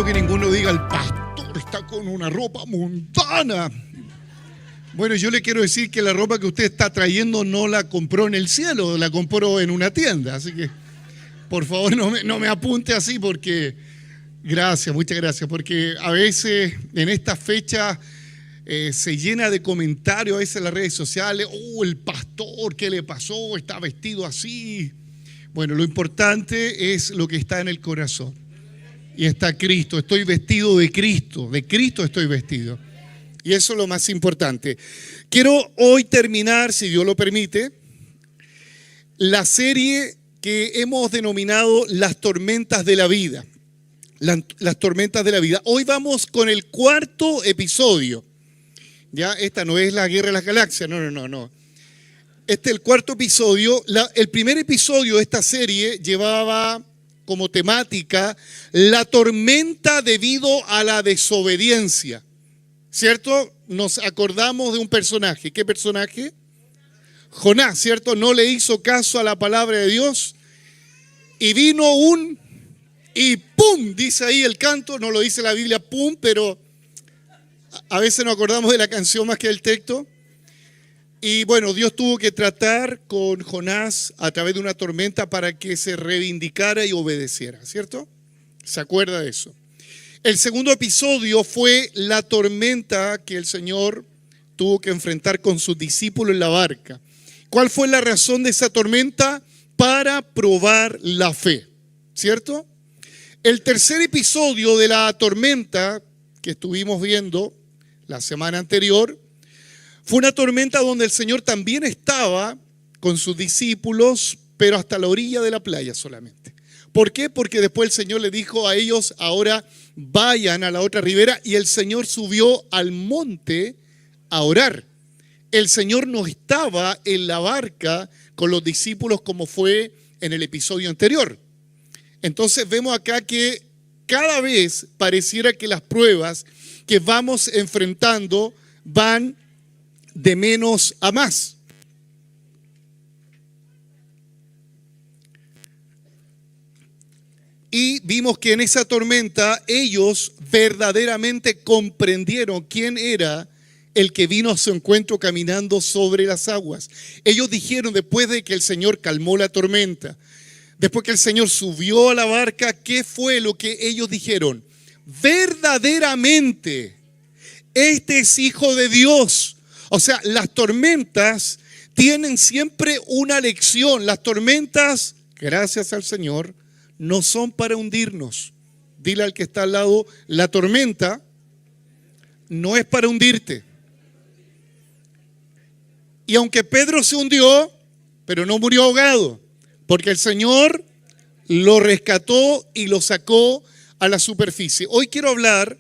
quiero que ninguno diga, el pastor está con una ropa mundana. Bueno, yo le quiero decir que la ropa que usted está trayendo no la compró en el cielo, la compró en una tienda. Así que, por favor, no me apunte así porque... Gracias, muchas gracias. Porque a veces en esta fecha se llena de comentarios, a veces en las redes sociales. El pastor, ¿qué le pasó? Está vestido así. Bueno, lo importante es lo que está en el corazón. Y está Cristo. Estoy vestido de Cristo estoy vestido. Y eso es lo más importante. Quiero hoy terminar, si Dios lo permite, la serie que hemos denominado Las tormentas de la vida. Las tormentas de la vida. Hoy vamos con el cuarto episodio. Ya, esta no es la Guerra de las Galaxias, no. Este es el cuarto episodio. El primer episodio de esta serie llevaba como temática la tormenta debido a la desobediencia. ¿Cierto? Nos acordamos de un personaje. ¿Qué personaje? Jonás, ¿cierto? No le hizo caso a la palabra de Dios y vino y ¡pum! Dice ahí el canto, no lo dice la Biblia ¡pum! Pero a veces nos acordamos de la canción más que del texto. Y bueno, Dios tuvo que tratar con Jonás a través de una tormenta para que se reivindicara y obedeciera, ¿cierto? ¿Se acuerda de eso? El segundo episodio fue la tormenta que el Señor tuvo que enfrentar con sus discípulos en la barca. ¿Cuál fue la razón de esa tormenta? Para probar la fe, ¿cierto? El tercer episodio de la tormenta que estuvimos viendo la semana anterior fue una tormenta donde el Señor también estaba con sus discípulos, pero hasta la orilla de la playa solamente. ¿Por qué? Porque después el Señor le dijo a ellos, ahora vayan a la otra ribera, y el Señor subió al monte a orar. El Señor no estaba en la barca con los discípulos como fue en el episodio anterior. Entonces vemos acá que cada vez pareciera que las pruebas que vamos enfrentando van de menos a más. Y vimos que en esa tormenta ellos verdaderamente comprendieron quién era el que vino a su encuentro caminando sobre las aguas. Ellos dijeron, después de que el Señor calmó la tormenta, después que el Señor subió a la barca, ¿qué fue lo que ellos dijeron? Verdaderamente, este es Hijo de Dios. O sea, las tormentas tienen siempre una lección. Las tormentas, gracias al Señor, no son para hundirnos. Dile al que está al lado, la tormenta no es para hundirte. Y aunque Pedro se hundió, pero no murió ahogado, porque el Señor lo rescató y lo sacó a la superficie. Hoy quiero hablar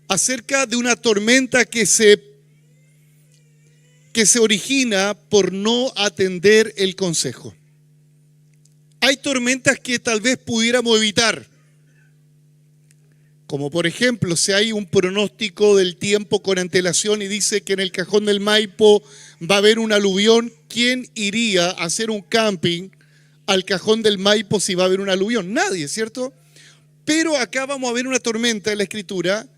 acerca de una tormenta que se origina por no atender el consejo. Hay tormentas que tal vez pudiéramos evitar, como por ejemplo, si hay un pronóstico del tiempo con antelación y dice que en el Cajón del Maipo va a haber un aluvión, ¿quién iría a hacer un camping al Cajón del Maipo si va a haber un aluvión? Nadie, ¿cierto? Pero acá vamos a ver una tormenta en la Escritura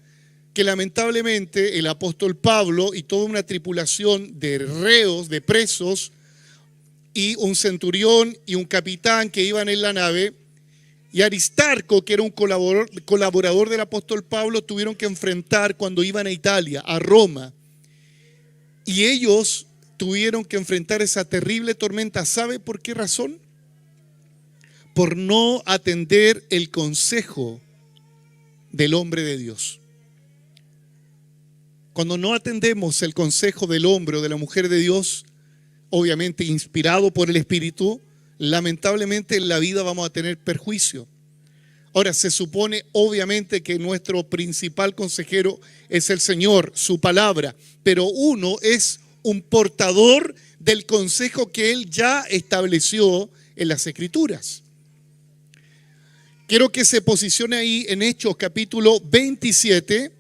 que lamentablemente el apóstol Pablo y toda una tripulación de reos, de presos, y un centurión y un capitán que iban en la nave, y Aristarco, que era un colaborador del apóstol Pablo, tuvieron que enfrentar cuando iban a Italia, a Roma. Y ellos tuvieron que enfrentar esa terrible tormenta. ¿Sabe por qué razón? Por no atender el consejo del hombre de Dios. Cuando no atendemos el consejo del hombre o de la mujer de Dios, obviamente inspirado por el Espíritu, lamentablemente en la vida vamos a tener perjuicio. Ahora, se supone obviamente que nuestro principal consejero es el Señor, su palabra, pero uno es un portador del consejo que Él ya estableció en las Escrituras. Quiero que se posicione ahí en Hechos capítulo 27.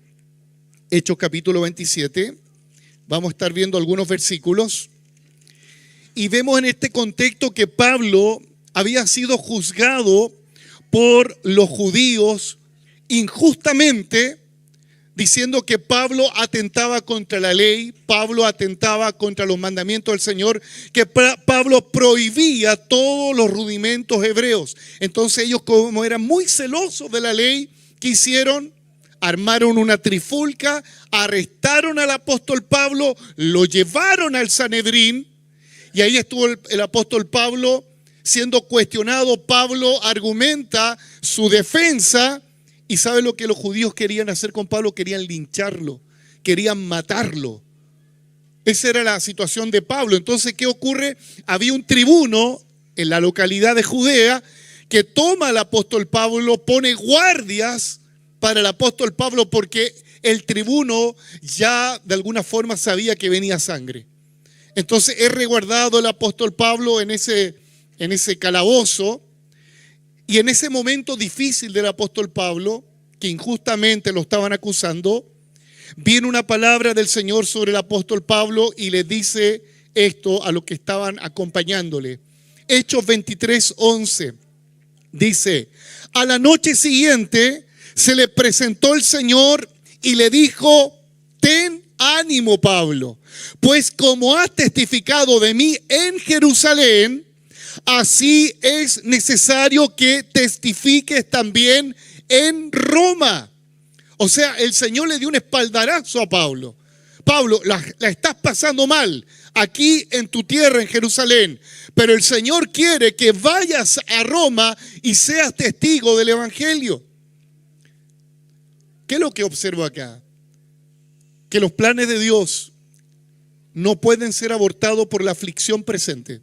Hechos capítulo 27. Vamos a estar viendo algunos versículos. Y vemos en este contexto que Pablo había sido juzgado por los judíos injustamente, diciendo que Pablo atentaba contra la ley, Pablo atentaba contra los mandamientos del Señor, que Pablo prohibía todos los rudimentos hebreos. Entonces ellos, como eran muy celosos de la ley, ¿qué hicieron? Armaron una trifulca, arrestaron al apóstol Pablo, lo llevaron al Sanedrín, y ahí estuvo el apóstol Pablo siendo cuestionado. Pablo argumenta su defensa. ¿Y sabe lo que los judíos querían hacer con Pablo? Querían lincharlo, querían matarlo. Esa era la situación de Pablo. Entonces, ¿qué ocurre? Había un tribuno en la localidad de Judea que toma al apóstol Pablo, pone guardias para el apóstol Pablo, porque el tribuno ya de alguna forma sabía que venía sangre. Entonces es resguardado el apóstol Pablo en ese calabozo. Y en ese momento difícil del apóstol Pablo, que injustamente lo estaban acusando, viene una palabra del Señor sobre el apóstol Pablo y le dice esto a los que estaban acompañándole. Hechos 23:11 dice: a la noche siguiente se le presentó el Señor y le dijo: ten ánimo, Pablo, pues como has testificado de mí en Jerusalén, así es necesario que testifiques también en Roma. O sea, el Señor le dio un espaldarazo a Pablo. Pablo, la estás pasando mal aquí en tu tierra, en Jerusalén, pero el Señor quiere que vayas a Roma y seas testigo del Evangelio. ¿Qué es lo que observo acá? Que los planes de Dios no pueden ser abortados por la aflicción presente.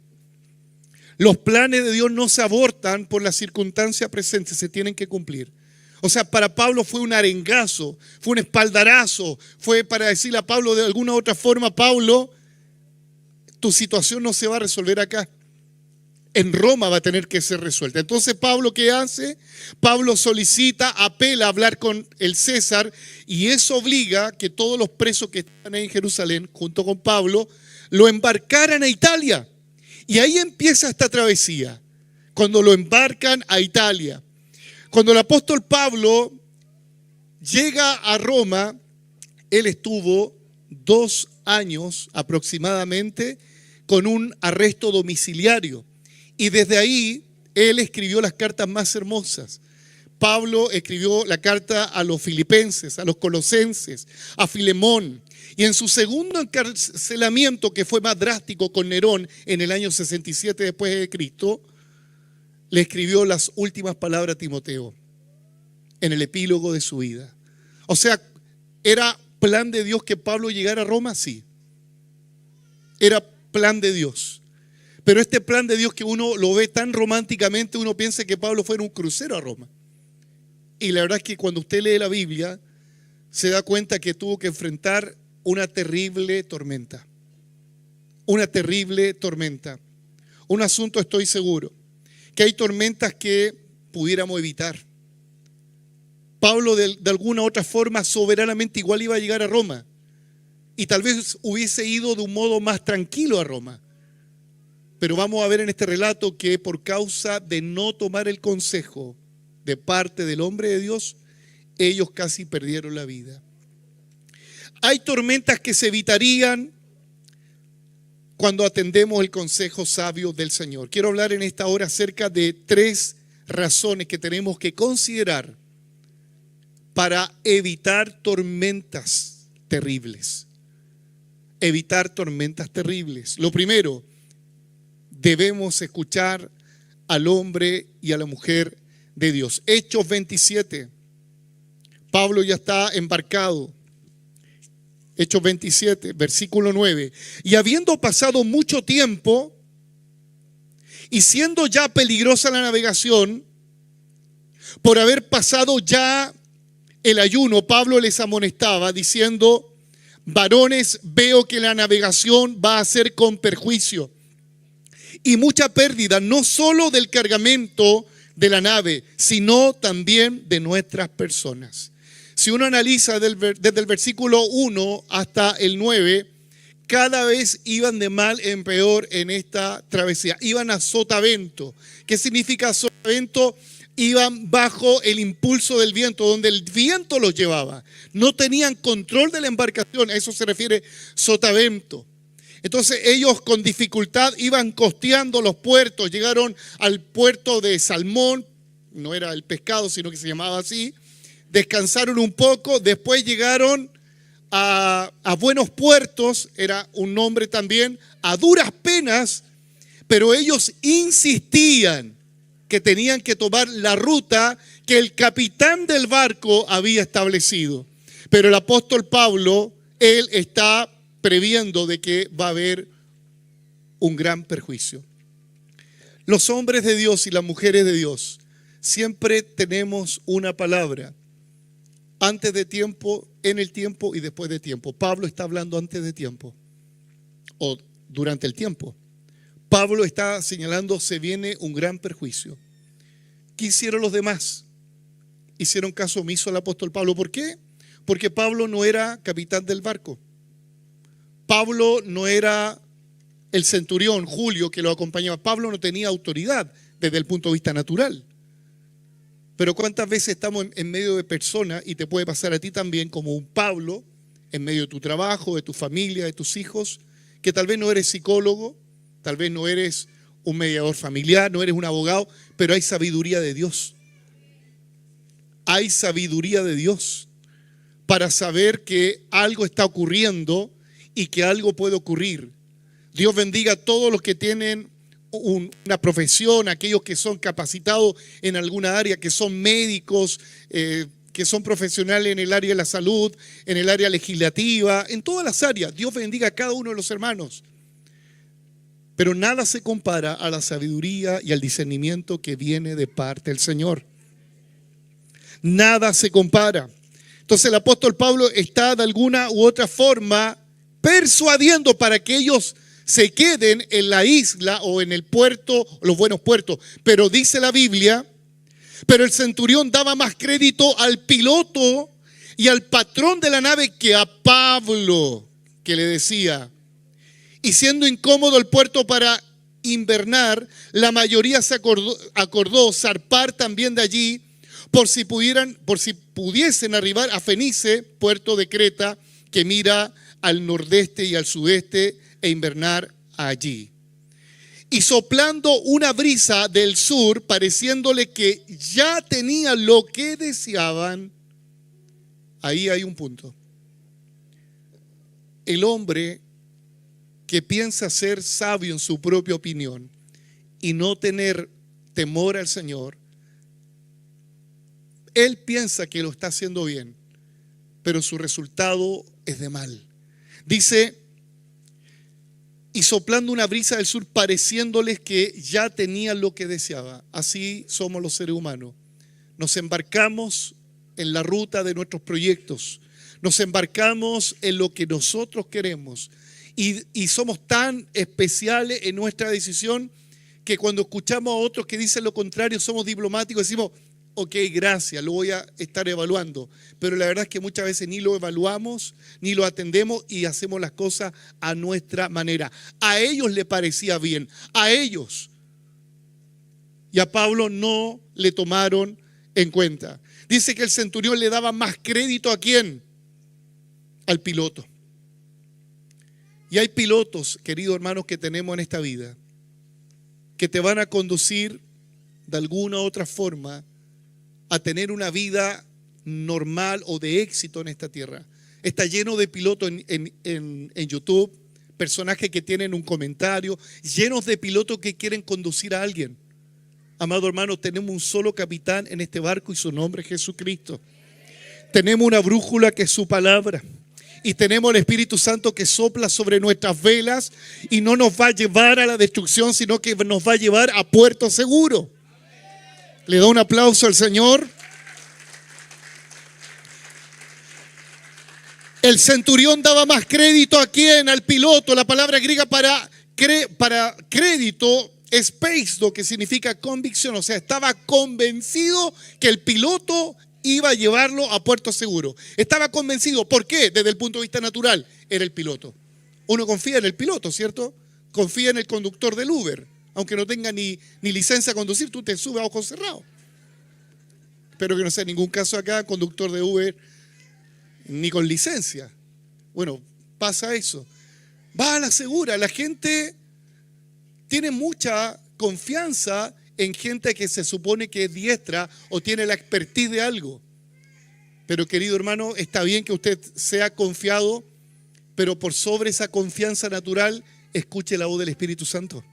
Los planes de Dios no se abortan por la circunstancia presente, se tienen que cumplir. O sea, para Pablo fue un arengazo, fue un espaldarazo, fue para decirle a Pablo de alguna u otra forma: Pablo, tu situación no se va a resolver acá. En Roma va a tener que ser resuelta. Entonces, Pablo, ¿qué hace? Pablo solicita, apela a hablar con el César, y eso obliga que todos los presos que están ahí en Jerusalén, junto con Pablo, lo embarcaran a Italia. Y ahí empieza esta travesía, cuando lo embarcan a Italia. Cuando el apóstol Pablo llega a Roma, él estuvo 2 años aproximadamente con un arresto domiciliario. Y desde ahí él escribió las cartas más hermosas. Pablo escribió la carta a los filipenses, a los colosenses, a Filemón. Y en su segundo encarcelamiento, que fue más drástico con Nerón en el año 67 después de Cristo, le escribió las últimas palabras a Timoteo en el epílogo de su vida. O sea, ¿era plan de Dios que Pablo llegara a Roma? Sí. Era plan de Dios. Pero este plan de Dios que uno lo ve tan románticamente, uno piensa que Pablo fue en un crucero a Roma. Y la verdad es que cuando usted lee la Biblia, se da cuenta que tuvo que enfrentar una terrible tormenta. Una terrible tormenta. Un asunto, estoy seguro, que hay tormentas que pudiéramos evitar. Pablo de alguna u otra forma soberanamente igual iba a llegar a Roma. Y tal vez hubiese ido de un modo más tranquilo a Roma. Pero vamos a ver en este relato que por causa de no tomar el consejo de parte del hombre de Dios, ellos casi perdieron la vida. Hay tormentas que se evitarían cuando atendemos el consejo sabio del Señor. Quiero hablar en esta hora acerca de 3 razones que tenemos que considerar para evitar tormentas terribles. Evitar tormentas terribles. Lo primero, debemos escuchar al hombre y a la mujer de Dios. Hechos 27. Pablo ya está embarcado. Hechos 27, versículo 9. Y habiendo pasado mucho tiempo y siendo ya peligrosa la navegación, por haber pasado ya el ayuno, Pablo les amonestaba diciendo: varones, veo que la navegación va a ser con perjuicio y mucha pérdida, no solo del cargamento de la nave, sino también de nuestras personas. Si uno analiza desde el versículo 1 hasta el 9, cada vez iban de mal en peor en esta travesía. Iban a sotavento. ¿Qué significa sotavento? iban bajo el impulso del viento, donde el viento los llevaba. No tenían control de la embarcación, a eso se refiere sotavento. Entonces ellos con dificultad iban costeando los puertos, llegaron al puerto de Salmón, no era el pescado, sino que se llamaba así, descansaron un poco, después llegaron a buenos puertos, era un nombre también, a duras penas, pero ellos insistían que tenían que tomar la ruta que el capitán del barco había establecido. Pero el apóstol Pablo, él está previendo de que va a haber un gran perjuicio. Los hombres de Dios y las mujeres de Dios siempre tenemos una palabra. Antes de tiempo, en el tiempo y después de tiempo. Pablo está hablando antes de tiempo o durante el tiempo. Pablo está señalando, se viene un gran perjuicio. ¿Qué hicieron los demás? Hicieron caso omiso al apóstol Pablo. ¿Por qué? Porque Pablo no era capitán del barco. Pablo no era el centurión, Julio, que lo acompañaba. Pablo no tenía autoridad desde el punto de vista natural. Pero ¿cuántas veces estamos en medio de personas, y te puede pasar a ti también, como un Pablo, en medio de tu trabajo, de tu familia, de tus hijos, que tal vez no eres psicólogo, tal vez no eres un mediador familiar, no eres un abogado, pero hay sabiduría de Dios. Hay sabiduría de Dios para saber que algo está ocurriendo y que algo puede ocurrir. Dios bendiga a todos los que tienen una profesión, aquellos que son capacitados en alguna área, que son médicos, que son profesionales en el área de la salud, en el área legislativa, en todas las áreas. Dios bendiga a cada uno de los hermanos. Pero nada se compara a la sabiduría y al discernimiento que viene de parte del Señor. Nada se compara. Entonces el apóstol Pablo está de alguna u otra forma persuadiendo para que ellos se queden en la isla o en el puerto, los buenos puertos. Pero dice la Biblia, pero el centurión daba más crédito al piloto y al patrón de la nave que a Pablo, que le decía. Y siendo incómodo el puerto para invernar, la mayoría se acordó zarpar también de allí por si pudiesen arribar a Fenice, puerto de Creta, que mira al nordeste y al sudeste, e invernar allí. Y soplando una brisa del sur, pareciéndole que ya tenía lo que deseaban, ahí hay un punto. El hombre que piensa ser sabio en su propia opinión y no tener temor al Señor, él piensa que lo está haciendo bien, pero su resultado es de mal. Dice, y soplando una brisa del sur, pareciéndoles que ya tenían lo que deseaba. Así somos los seres humanos. Nos embarcamos en la ruta de nuestros proyectos. Nos embarcamos en lo que nosotros queremos. Y somos tan especiales en nuestra decisión que cuando escuchamos a otros que dicen lo contrario, somos diplomáticos y decimos, ok, gracias, lo voy a estar evaluando. Pero la verdad es que muchas veces ni lo evaluamos, ni lo atendemos y hacemos las cosas a nuestra manera. A ellos le parecía bien, a ellos. Y a Pablo no le tomaron en cuenta. Dice que el centurión le daba más crédito ¿a quién? Al piloto. Y hay pilotos, queridos hermanos, que tenemos en esta vida, que te van a conducir de alguna u otra forma a tener una vida normal o de éxito en esta tierra. Está lleno de pilotos en YouTube, personajes que tienen un comentario, llenos de pilotos que quieren conducir a alguien. Amado hermano, tenemos un solo capitán en este barco y su nombre es Jesucristo. Tenemos una brújula que es su palabra. Y tenemos el Espíritu Santo que sopla sobre nuestras velas y no nos va a llevar a la destrucción, sino que nos va a llevar a puerto seguro. Le da un aplauso al Señor. El centurión daba más crédito ¿a quién? Al piloto. La palabra griega para crédito es peisto, que significa convicción. O sea, estaba convencido que el piloto iba a llevarlo a puerto seguro. Estaba convencido. ¿Por qué? Desde el punto de vista natural, era el piloto. Uno confía en el piloto, ¿cierto? Confía en el conductor del Uber. Aunque no tenga ni licencia a conducir, tú te subes a ojos cerrados. Espero que no sea ningún caso acá, conductor de Uber, ni con licencia. Bueno, pasa eso. Va a la segura. La gente tiene mucha confianza en gente que se supone que es diestra o tiene la expertise de algo. Pero querido hermano, está bien que usted sea confiado, pero por sobre esa confianza natural, escuche la voz del Espíritu Santo.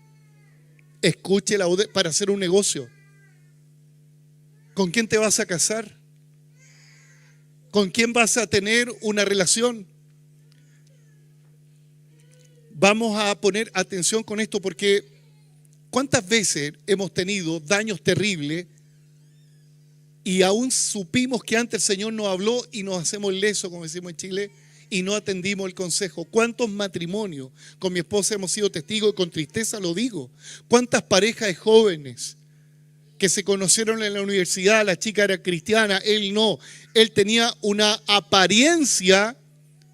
Escuche la voz para hacer un negocio. ¿Con quién te vas a casar? ¿Con quién vas a tener una relación? Vamos a poner atención con esto porque ¿cuántas veces hemos tenido daños terribles y aún supimos que antes el Señor nos habló y nos hacemos lesos, como decimos en Chile, y no atendimos el consejo? ¿Cuántos matrimonios con mi esposa hemos sido testigos y con tristeza lo digo? ¿Cuántas parejas de jóvenes que se conocieron en la universidad? La chica era cristiana, él no. Él tenía una apariencia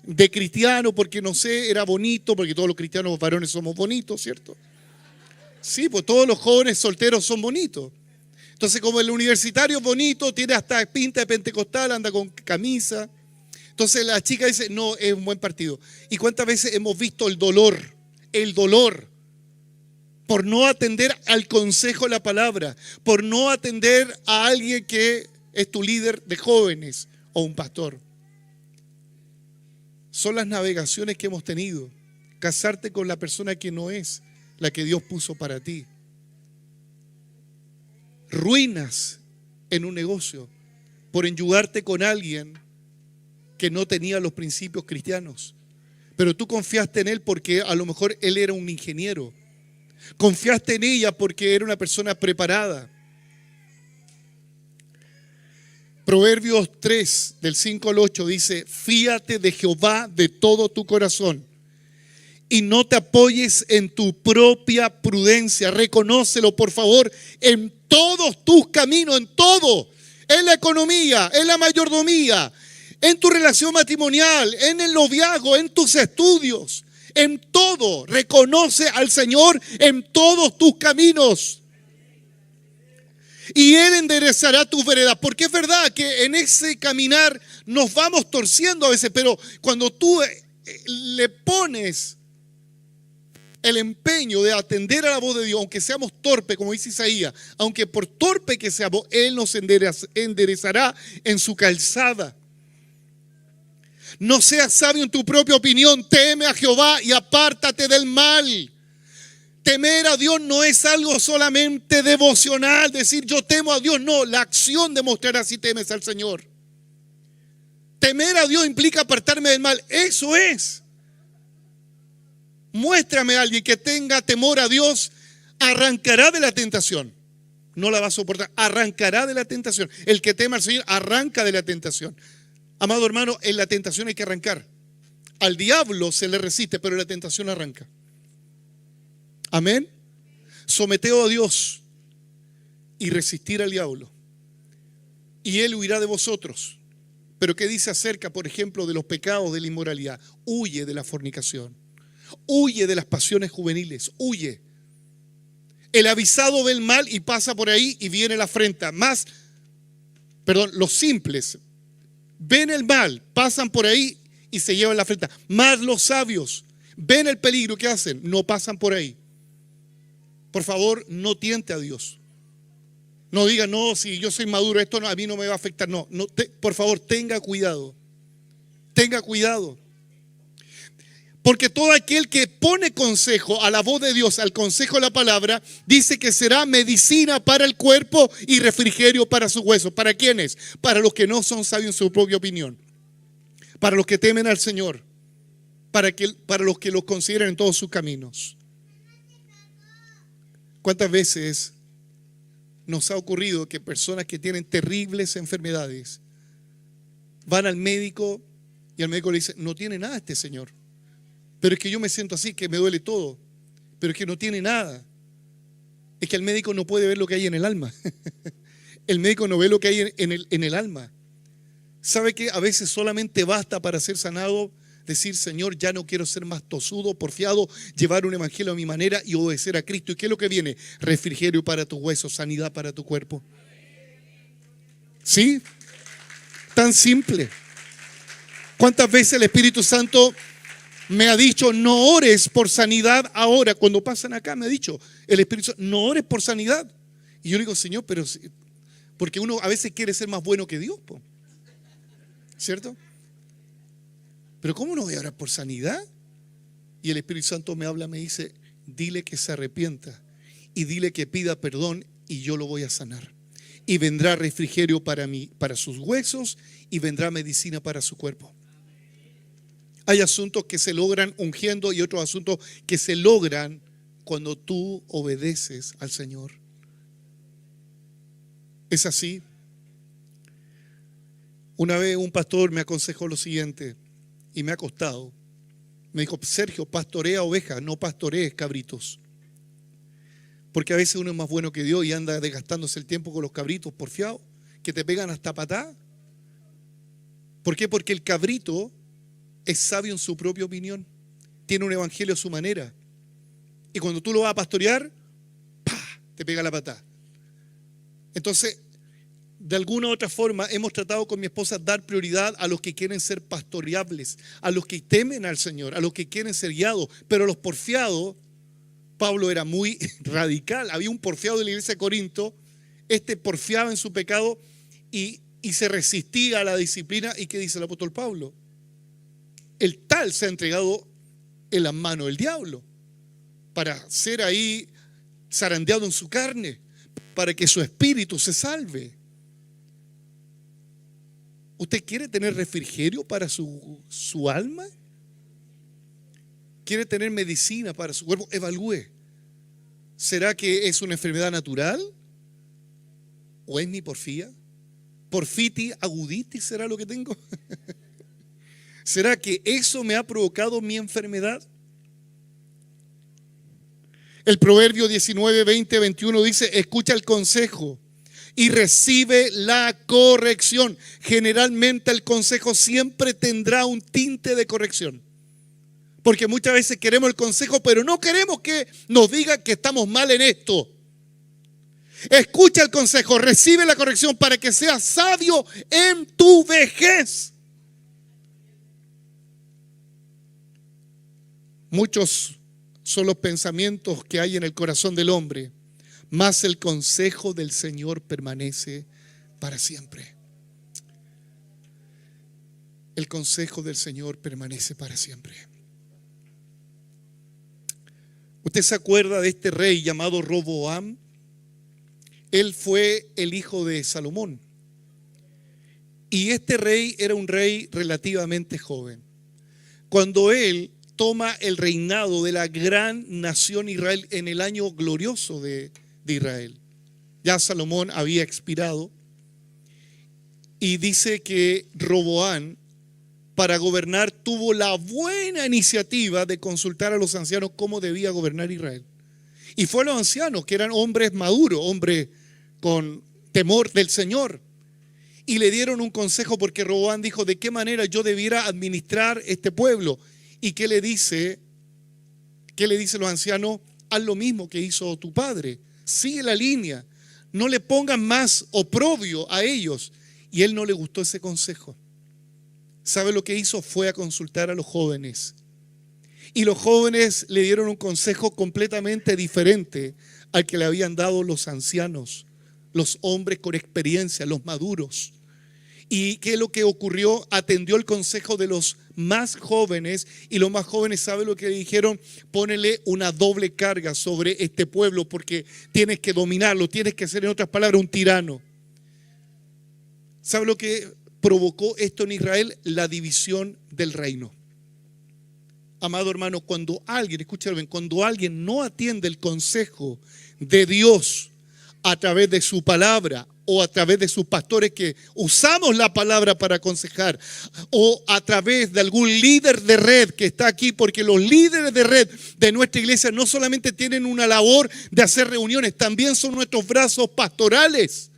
de cristiano porque no sé, era bonito, porque todos los cristianos varones somos bonitos, ¿cierto? Sí, pues todos los jóvenes solteros son bonitos. Entonces, como el universitario es bonito, tiene hasta pinta de pentecostal, anda con camisa. Entonces la chica dice, no, es un buen partido. ¿Y cuántas veces hemos visto el dolor por no atender al consejo de la palabra, por no atender a alguien que es tu líder de jóvenes o un pastor? Son las navegaciones que hemos tenido. Casarte con la persona que no es la que Dios puso para ti. Ruinas en un negocio por enyugarte con alguien que no tenía los principios cristianos. Pero tú confiaste en él porque a lo mejor él era un ingeniero. Confiaste en ella porque era una persona preparada. Proverbios 3, del 5 al 8 dice, fíate de Jehová de todo tu corazón y no te apoyes en tu propia prudencia. Reconócelo, por favor, en todos tus caminos, en todo. En la economía, en la mayordomía, en tu relación matrimonial, en el noviazgo, en tus estudios. En todo, reconoce al Señor en todos tus caminos. Y Él enderezará tus veredas. Porque es verdad que en ese caminar nos vamos torciendo a veces, pero cuando tú le pones el empeño de atender a la voz de Dios, aunque seamos torpes, como dice Isaías, aunque por torpe que seamos, Él nos enderezará en su calzada. No seas sabio en tu propia opinión, teme a Jehová y apártate del mal. Temer a Dios no es algo solamente devocional, decir yo temo a Dios, no, la acción demostrará si temes al Señor. Temer a Dios implica apartarme del mal, eso es. Muéstrame a alguien que tenga temor a Dios, arrancará de la tentación. No la va a soportar, arrancará de la tentación. El que teme al Señor arranca de la tentación. Amado hermano, en la tentación hay que arrancar. Al diablo se le resiste, pero la tentación arranca. Amén. Someteos a Dios y resistir al diablo, y él huirá de vosotros. Pero ¿qué dice acerca, por ejemplo, de los pecados de la inmoralidad? Huye de la fornicación, huye de las pasiones juveniles, huye. El avisado ve el mal y pasa por ahí y viene la afrenta. Los simples ven el mal, pasan por ahí y se llevan la afrenta. Más los sabios ven el peligro, ¿qué hacen? No pasan por ahí. Por favor, no tiente a Dios. No diga, no, si yo soy maduro, esto no, a mí no me va a afectar. No, por favor, tenga cuidado. Tenga cuidado. Porque todo aquel que pone consejo a la voz de Dios, al consejo de la palabra, dice que será medicina para el cuerpo y refrigerio para sus huesos. ¿Para quiénes? Para los que no son sabios en su propia opinión. Para los que temen al Señor. Para los que lo consideran en todos sus caminos. ¿Cuántas veces nos ha ocurrido que personas que tienen terribles enfermedades van al médico y el médico le dice, no tiene nada este señor? Pero es que yo me siento así, que me duele todo. Pero es que no tiene nada. Es que el médico no puede ver lo que hay en el alma. El médico no ve lo que hay en el alma. ¿Sabe que a veces solamente basta para ser sanado decir, Señor, ya no quiero ser más tosudo, porfiado, llevar un evangelio a mi manera y obedecer a Cristo? ¿Y qué es lo que viene? Refrigerio para tus huesos, sanidad para tu cuerpo. ¿Sí? Tan simple. ¿Cuántas veces el Espíritu Santo me ha dicho, no ores por sanidad ahora? Cuando pasan acá me ha dicho el Espíritu Santo, no ores por sanidad. Y yo le digo, Señor, pero porque uno a veces quiere ser más bueno que Dios, po, ¿cierto? Pero ¿cómo no voy a orar por sanidad? Y el Espíritu Santo me habla, me dice, dile que se arrepienta y dile que pida perdón y yo lo voy a sanar. Y vendrá refrigerio para sus huesos y vendrá medicina para su cuerpo. Hay asuntos que se logran ungiendo y otros asuntos que se logran cuando tú obedeces al Señor. Es así. Una vez un pastor me aconsejó lo siguiente y me ha costado. Me dijo, Sergio, pastorea ovejas, no pastorees cabritos. Porque a veces uno es más bueno que Dios y anda desgastándose el tiempo con los cabritos porfiados que te pegan hasta patá. ¿Por qué? Porque el cabrito es sabio en su propia opinión. Tiene un evangelio a su manera. Y cuando tú lo vas a pastorear, ¡pah!, te pega la patá. Entonces, de alguna u otra forma, hemos tratado con mi esposa dar prioridad a los que quieren ser pastoreables, a los que temen al Señor, a los que quieren ser guiados. Pero los porfiados, Pablo era muy radical. Había un porfiado de la iglesia de Corinto, porfiaba en su pecado y se resistía a la disciplina. ¿Y qué dice el apóstol Pablo? El tal se ha entregado en las manos del diablo para ser ahí zarandeado en su carne, para que su espíritu se salve. ¿Usted quiere tener refrigerio para su alma? ¿Quiere tener medicina para su cuerpo? Evalúe. ¿Será que es una enfermedad natural? ¿O es mi porfía? ¿Porfitis, aguditis será lo que tengo? ¿Será que eso me ha provocado mi enfermedad? El Proverbio 19, 20, 21 dice, escucha el consejo y recibe la corrección. Generalmente el consejo siempre tendrá un tinte de corrección. Porque muchas veces queremos el consejo, pero no queremos que nos digan que estamos mal en esto. Escucha el consejo, recibe la corrección para que seas sabio en tu vejez. Muchos son los pensamientos que hay en el corazón del hombre, mas el consejo del Señor permanece para siempre. El consejo del Señor permanece para siempre. ¿Usted se acuerda de este rey llamado Roboam? Él fue el hijo de Salomón. Y este rey era un rey relativamente joven. Cuando él toma el reinado de la gran nación Israel en el año glorioso de Israel. Ya Salomón había expirado. Y dice que Roboam, para gobernar, tuvo la buena iniciativa de consultar a los ancianos cómo debía gobernar Israel. Y fue a los ancianos, que eran hombres maduros, hombres con temor del Señor. Y le dieron un consejo porque Roboam dijo de qué manera yo debiera administrar este pueblo. ¿Y qué le dice? ¿Qué le dice los ancianos? Haz lo mismo que hizo tu padre. Sigue la línea. No le pongan más oprobio a ellos. Y él no le gustó ese consejo. ¿Sabe lo que hizo? Fue a consultar a los jóvenes. Y los jóvenes le dieron un consejo completamente diferente al que le habían dado los ancianos, los hombres con experiencia, los maduros. ¿Y qué es lo que ocurrió? Atendió el consejo de los más jóvenes, y los más jóvenes, ¿sabe lo que le dijeron? Pónele una doble carga sobre este pueblo porque tienes que dominarlo, tienes que ser, en otras palabras, un tirano. ¿Sabe lo que provocó esto en Israel? La división del reino. Amado hermano, cuando alguien, escúchalo bien, cuando alguien no atiende el consejo de Dios a través de su palabra o a través de sus pastores que usamos la palabra para aconsejar, o a través de algún líder de red que está aquí, porque los líderes de red de nuestra iglesia no solamente tienen una labor de hacer reuniones, también son nuestros brazos pastorales.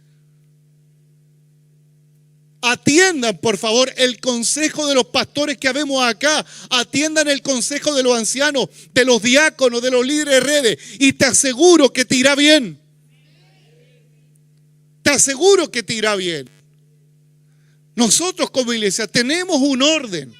Atiendan, por favor, el consejo de los pastores que habemos acá. Atiendan el consejo de los ancianos, de los diáconos, de los líderes de redes. Y te aseguro que te irá bien. Te aseguro que te irá bien. Nosotros como iglesia tenemos un orden.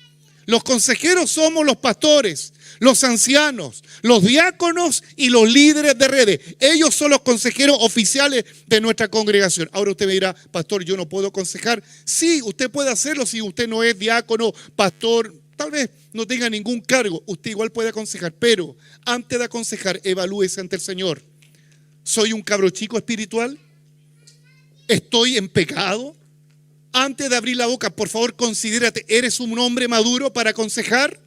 Los consejeros somos los pastores, los ancianos, los diáconos y los líderes de redes. Ellos son los consejeros oficiales de nuestra congregación. Ahora usted me dirá, pastor, yo no puedo aconsejar. Sí, usted puede hacerlo si usted no es diácono, pastor, tal vez no tenga ningún cargo. Usted igual puede aconsejar, pero antes de aconsejar, evalúese ante el Señor. ¿Soy un cabro chico espiritual? ¿Estoy en pecado? Antes de abrir la boca, por favor, considérate, ¿eres un hombre maduro para aconsejar?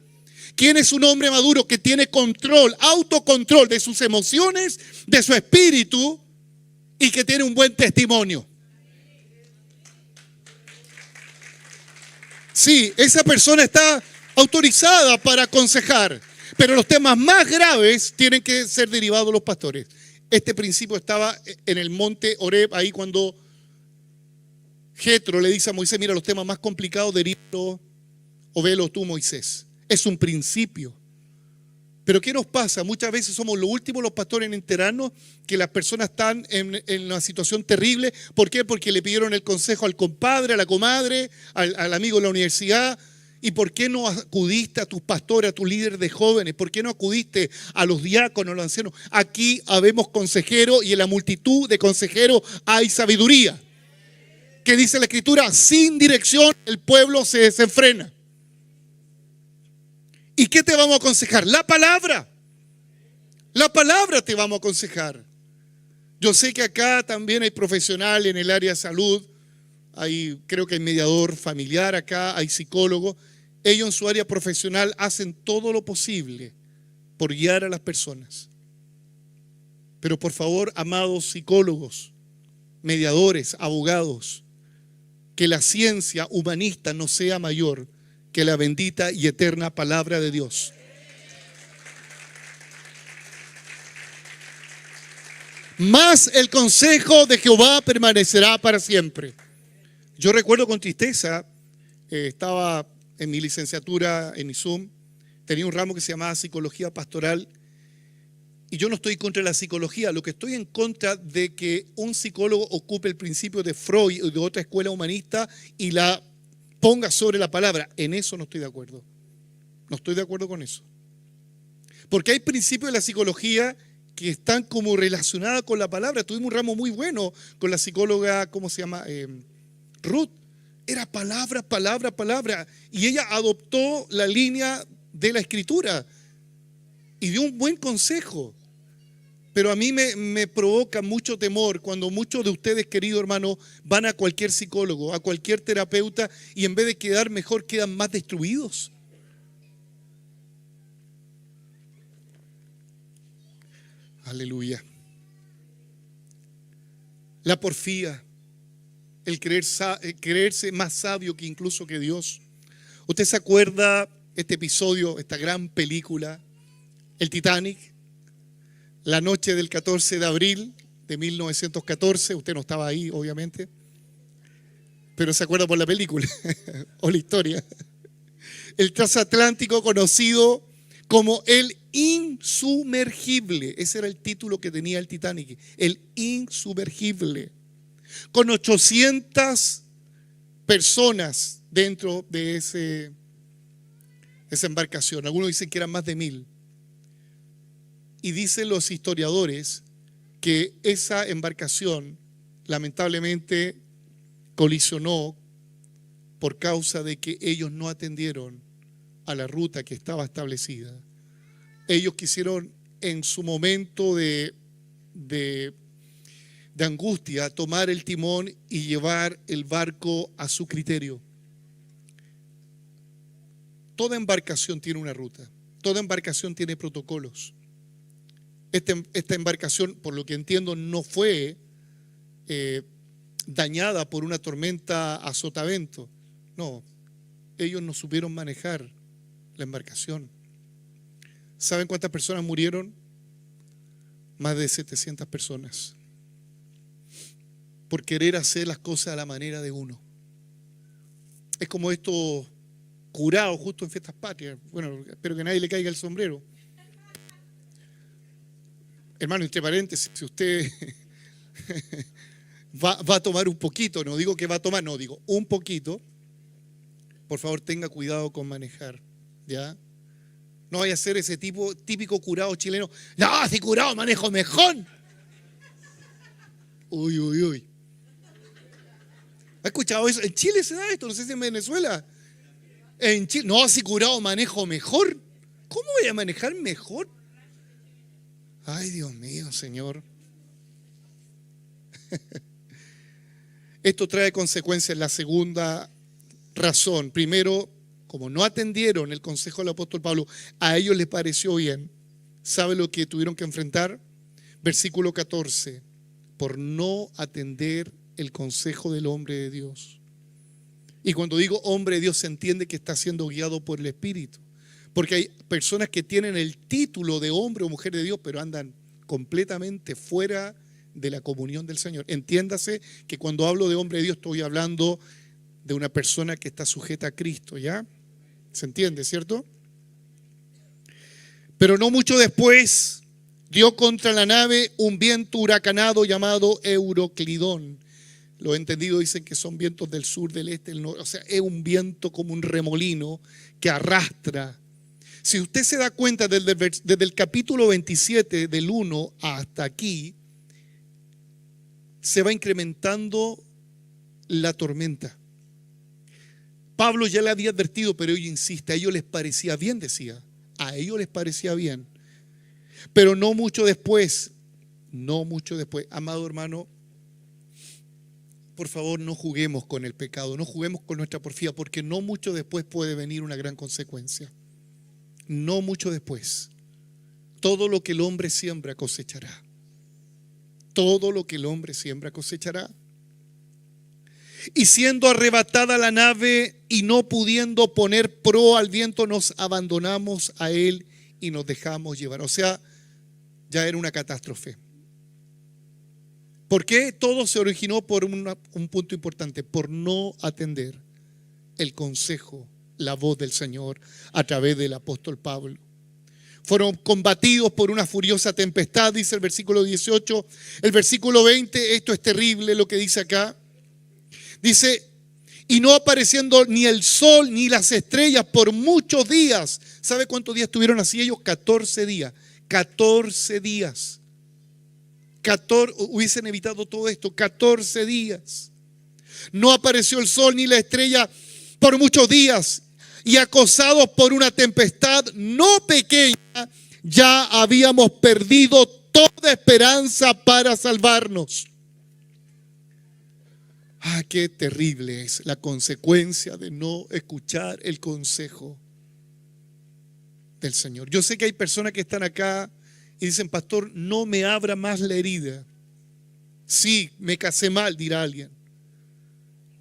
¿Quién es un hombre maduro que tiene control, autocontrol de sus emociones, de su espíritu y que tiene un buen testimonio? Sí, esa persona está autorizada para aconsejar, pero los temas más graves tienen que ser derivados de los pastores. Este principio estaba en el monte Horeb, ahí cuando Jetro le dice a Moisés, mira, los temas más complicados derívalos o velos tú, Moisés. Es un principio. Pero ¿qué nos pasa? Muchas veces somos los últimos los pastores en enterarnos que las personas están en una situación terrible. ¿Por qué? Porque le pidieron el consejo al compadre, a la comadre, al amigo de la universidad. ¿Y por qué no acudiste a tus pastores, a tus líderes de jóvenes? ¿Por qué no acudiste a los diáconos, a los ancianos? Aquí habemos consejeros y en la multitud de consejeros hay sabiduría. ¿Qué dice la Escritura? Sin dirección el pueblo se desenfrena. ¿Y qué te vamos a aconsejar? La palabra. La palabra te vamos a aconsejar. Yo sé que acá también hay profesionales en el área de salud. Creo que hay mediador familiar acá, hay psicólogos. Ellos en su área profesional hacen todo lo posible por guiar a las personas. Pero por favor, amados psicólogos, mediadores, abogados, que la ciencia humanista no sea mayor que la bendita y eterna palabra de Dios. Más el consejo de Jehová permanecerá para siempre. Yo recuerdo con tristeza, estaba en mi licenciatura en ISUM, tenía un ramo que se llamaba Psicología Pastoral. Y yo no estoy contra la psicología, lo que estoy en contra de que un psicólogo ocupe el principio de Freud o de otra escuela humanista y la ponga sobre la palabra. En eso no estoy de acuerdo. No estoy de acuerdo con eso. Porque hay principios de la psicología que están como relacionados con la palabra. Tuvimos un ramo muy bueno con la psicóloga, ¿cómo se llama? Ruth. Era palabra, palabra, palabra. Y ella adoptó la línea de la Escritura y dio un buen consejo. Pero a mí me provoca mucho temor cuando muchos de ustedes, queridos hermanos, van a cualquier psicólogo, a cualquier terapeuta y en vez de quedar mejor, quedan más destruidos. Aleluya. La porfía, el creerse más sabio que incluso que Dios. ¿Usted se acuerda este episodio, esta gran película, el Titanic? La noche del 14 de abril de 1914, usted no estaba ahí, obviamente, pero se acuerda por la película o la historia. El transatlántico conocido como el insumergible, ese era el título que tenía el Titanic, el insumergible, con 800 personas dentro de esa embarcación. Algunos dicen que eran más de 1000. Y dicen los historiadores que esa embarcación lamentablemente colisionó por causa de que ellos no atendieron a la ruta que estaba establecida. Ellos quisieron en su momento de angustia tomar el timón y llevar el barco a su criterio. Toda embarcación tiene una ruta, toda embarcación tiene protocolos. Esta embarcación, por lo que entiendo, no fue dañada por una tormenta a sotavento. No, ellos no supieron manejar la embarcación. ¿Saben cuántas personas murieron? Más de 700 personas. Por querer hacer las cosas a la manera de uno. Es como estos curados justo en fiestas patrias. Bueno, espero que nadie le caiga el sombrero. Hermano, entre paréntesis, si usted va a tomar un poquito, no digo que va a tomar, no, digo un poquito, por favor tenga cuidado con manejar, ¿ya? No vaya a ser ese típico curado chileno. No, si curado manejo mejor. Uy, uy, uy. ¿Ha escuchado eso? En Chile se da esto, no sé si en Venezuela. En Chile, no, si curado manejo mejor. ¿Cómo voy a manejar mejor? Ay, Dios mío, Señor. Esto trae consecuencias. La segunda razón. Primero, como no atendieron el consejo del apóstol Pablo, a ellos les pareció bien. ¿Sabe lo que tuvieron que enfrentar? Versículo 14. Por no atender el consejo del hombre de Dios. Y cuando digo hombre de Dios, se entiende que está siendo guiado por el Espíritu. Porque hay personas que tienen el título de hombre o mujer de Dios, pero andan completamente fuera de la comunión del Señor. Entiéndase que cuando hablo de hombre de Dios estoy hablando de una persona que está sujeta a Cristo, ¿ya? ¿Se entiende, cierto? Pero no mucho después dio contra la nave un viento huracanado llamado Euroclidón. Los entendidos dicen que son vientos del sur, del este, del norte. O sea, es un viento como un remolino que arrastra. Si usted se da cuenta desde el capítulo 27, del 1 hasta aquí, se va incrementando la tormenta. Pablo ya le había advertido, pero ellos insiste, a ellos les parecía bien, decía. A ellos les parecía bien. Pero no mucho después, amado hermano, por favor no juguemos con el pecado, no juguemos con nuestra porfía, porque no mucho después puede venir una gran consecuencia. No mucho después. Todo lo que el hombre siembra cosechará. Todo lo que el hombre siembra cosechará. Y siendo arrebatada la nave y no pudiendo poner proa al viento, nos abandonamos a él y nos dejamos llevar. O sea, ya era una catástrofe. ¿Por qué? Todo se originó por un punto importante, por no atender el consejo, la voz del Señor a través del apóstol Pablo. Fueron combatidos por una furiosa tempestad, dice el versículo 18. El versículo 20, esto es terrible lo que dice acá. Dice, y no apareciendo ni el sol ni las estrellas por muchos días. ¿Sabe cuántos días estuvieron así ellos? 14 días. 14 días. Hubiesen evitado todo esto. 14 días. No apareció el sol ni la estrella por muchos días. Y acosados por una tempestad no pequeña, ya habíamos perdido toda esperanza para salvarnos. Ah, qué terrible es la consecuencia de no escuchar el consejo del Señor. Yo sé que hay personas que están acá y dicen, pastor, no me abra más la herida. Sí, me casé mal, dirá alguien.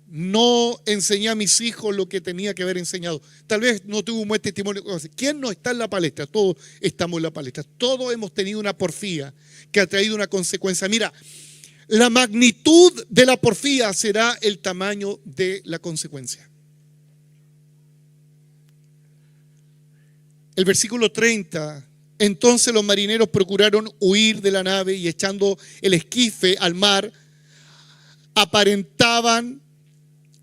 No enseñé a mis hijos lo que tenía que haber enseñado. Tal vez no tuve un buen testimonio. ¿Quién no está en la palestra? Todos estamos en la palestra. Todos hemos tenido una porfía que ha traído una consecuencia. Mira, la magnitud de la porfía será el tamaño de la consecuencia. El versículo 30. Entonces los marineros procuraron huir de la nave y echando el esquife al mar, aparentaban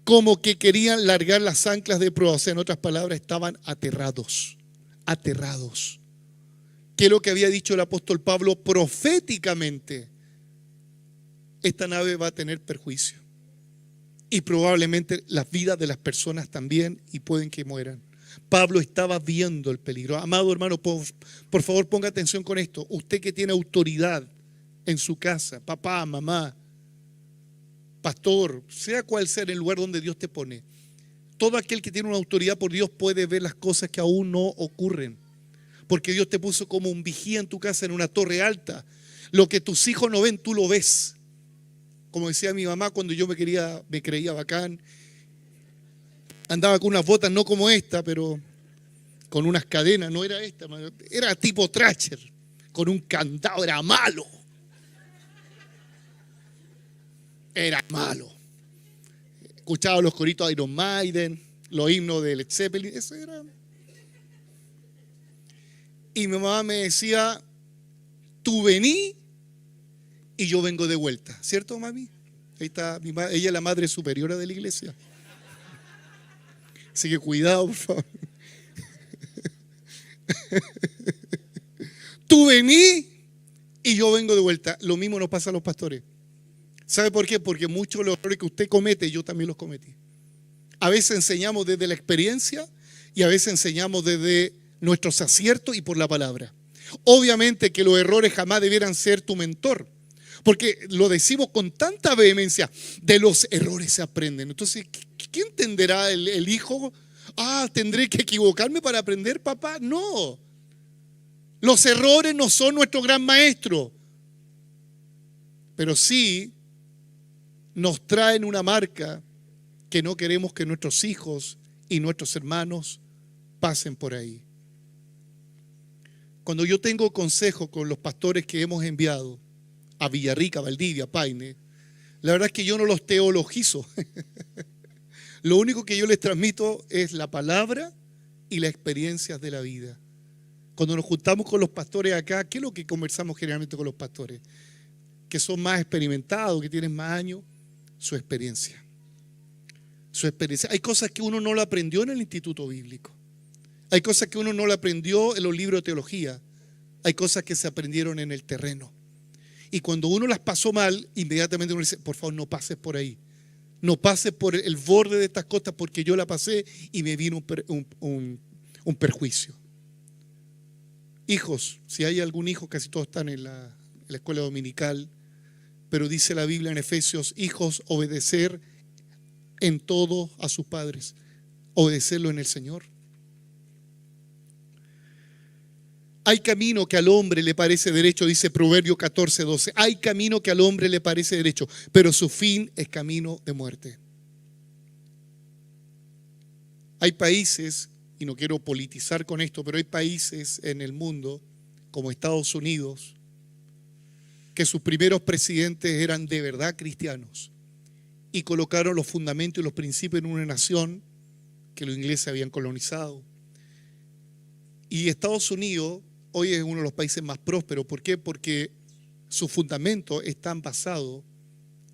como que querían largar las anclas de proa. O sea, en otras palabras, estaban aterrados. Aterrados. ¿Qué es lo que había dicho el apóstol Pablo proféticamente? Esta nave va a tener perjuicio. Y probablemente las vidas de las personas también, y pueden que mueran. Pablo estaba viendo el peligro. Amado hermano, por favor ponga atención con esto. Usted que tiene autoridad en su casa, papá, mamá, pastor, sea cual sea el lugar donde Dios te pone. Todo aquel que tiene una autoridad por Dios puede ver las cosas que aún no ocurren. Porque Dios te puso como un vigía en tu casa, en una torre alta. Lo que tus hijos no ven, tú lo ves. Como decía mi mamá cuando yo me creía bacán. Andaba con unas botas, no como esta, pero con unas cadenas, no era esta, era tipo Thrasher, con un candado, era malo. Era malo. Escuchaba los coritos de Iron Maiden, los himnos de Led Zeppelin, eso era. Y mi mamá me decía, tú vení y yo vengo de vuelta. ¿Cierto, mami? Ahí está, ella es la madre superiora de la iglesia. Así que cuidado, por favor. Tú vení y yo vengo de vuelta. Lo mismo nos pasa a los pastores. ¿Sabe por qué? Porque muchos de los errores que usted comete, yo también los cometí. A veces enseñamos desde la experiencia y a veces enseñamos desde nuestros aciertos y por la palabra. Obviamente que los errores jamás debieran ser tu mentor, porque lo decimos con tanta vehemencia, de los errores se aprenden. Entonces, ¿qué entenderá el hijo? ¿Tendré que equivocarme para aprender, papá? No. Los errores no son nuestro gran maestro, pero sí nos traen una marca que no queremos que nuestros hijos y nuestros hermanos pasen por ahí. Cuando yo tengo consejo con los pastores que hemos enviado a Villarrica, Valdivia, Paine, la verdad es que yo no los teologizo. Lo único que yo les transmito es la palabra y las experiencias de la vida. Cuando nos juntamos con los pastores acá, ¿qué es lo que conversamos generalmente con los pastores? Que son más experimentados, que tienen más años, su experiencia. Su experiencia. Hay cosas que uno no lo aprendió en el instituto bíblico. Hay cosas que uno no lo aprendió en los libros de teología. Hay cosas que se aprendieron en el terreno. Y cuando uno las pasó mal, inmediatamente uno dice, por favor, no pases por ahí. No pases por el borde de estas cosas porque yo la pasé y me vino un perjuicio. Hijos, si hay algún hijo, casi todos están en la escuela dominical, pero dice la Biblia en Efesios, hijos, obedecer en todo a sus padres, obedecerlo en el Señor. Hay camino que al hombre le parece derecho, dice Proverbio 14:12. Hay camino que al hombre le parece derecho, pero su fin es camino de muerte. Hay países, y no quiero politizar con esto, pero hay países en el mundo, como Estados Unidos, que sus primeros presidentes eran de verdad cristianos y colocaron los fundamentos y los principios en una nación que los ingleses habían colonizado. Y Estados Unidos hoy es uno de los países más prósperos. ¿Por qué? Porque sus fundamentos están basados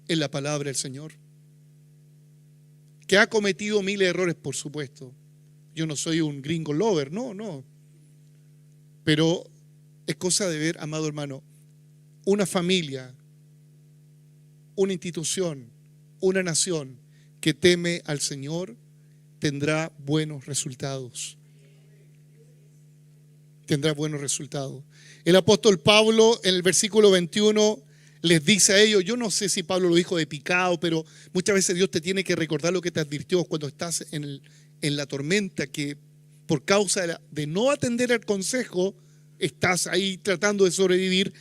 en la palabra del Señor. Que ha cometido miles de errores, por supuesto. Yo no soy un gringo lover, no. Pero es cosa de ver, amado hermano, una familia, una institución, una nación que teme al Señor tendrá buenos resultados. Tendrá buenos resultados. El apóstol Pablo en el versículo 21 les dice a ellos, yo no sé si Pablo lo dijo de picado, pero muchas veces Dios te tiene que recordar lo que te advirtió cuando estás en la tormenta, que por causa de no atender al consejo, estás ahí tratando de sobrevivir.